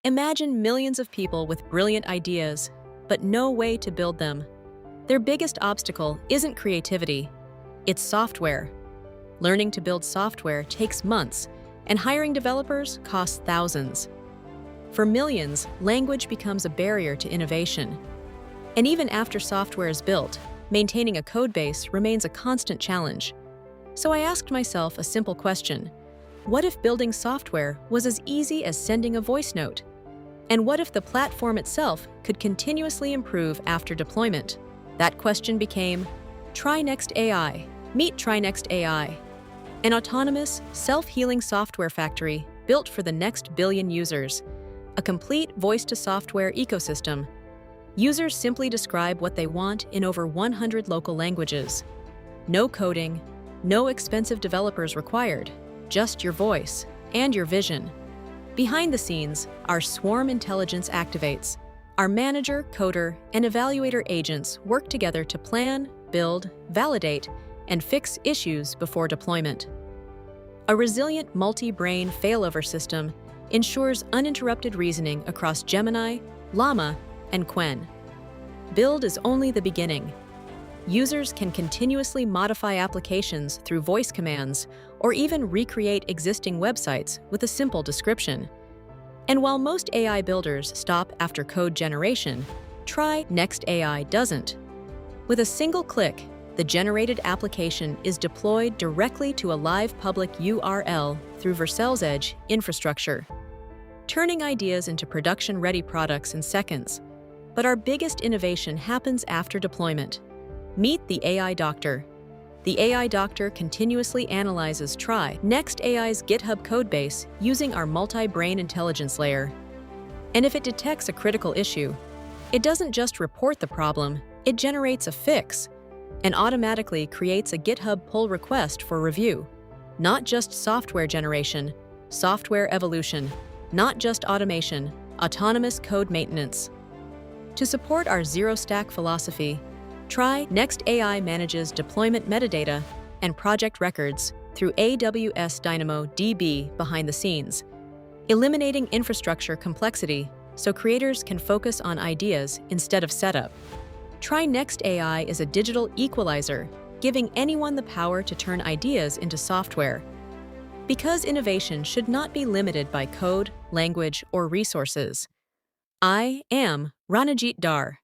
Imagine millions of people with brilliant ideas, but no way to build them. Their biggest obstacle isn't creativity, it's software. Learning to build software takes months, and hiring developers costs thousands. For millions, language becomes a barrier to innovation. And even after software is built, maintaining a codebase remains a constant challenge. So I asked myself a simple question. What if building software was as easy as sending a voice note? And what if the platform itself could continuously improve after deployment? That question became, TryNext AI. Meet TryNext AI, an autonomous, self-healing software factory built for the next billion users, a complete voice-to-software ecosystem. Users simply describe what they want in over 100 local languages. No coding, no expensive developers required, just your voice and your vision. Behind the scenes, our swarm intelligence activates. Our manager, coder, and evaluator agents work together to plan, build, validate, and fix issues before deployment. A resilient multi-brain failover system ensures uninterrupted reasoning across Gemini, Llama, and Qwen. Build is only the beginning. Users can continuously modify applications through voice commands or even recreate existing websites with a simple description. And while most AI builders stop after code generation, TryNext AI doesn't. With a single click, the generated application is deployed directly to a live public URL through Vercel's Edge infrastructure, turning ideas into production-ready products in seconds. But our biggest innovation happens after deployment. Meet the AI Doctor. The AI Doctor continuously analyzes TryNext AI's GitHub codebase using our multi-brain intelligence layer. And if it detects a critical issue, it doesn't just report the problem, it generates a fix and automatically creates a GitHub Pull Request for review. Not just software generation, software evolution. Not just automation, autonomous code maintenance. To support our zero-stack philosophy, TryNext AI manages deployment metadata and project records through AWS DynamoDB behind the scenes, eliminating infrastructure complexity so creators can focus on ideas instead of setup. TryNext AI is a digital equalizer, giving anyone the power to turn ideas into software. Because innovation should not be limited by code, language, or resources. I am Ranajit Dar,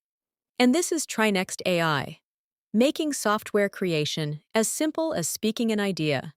and this is TryNext AI, making software creation as simple as speaking an idea.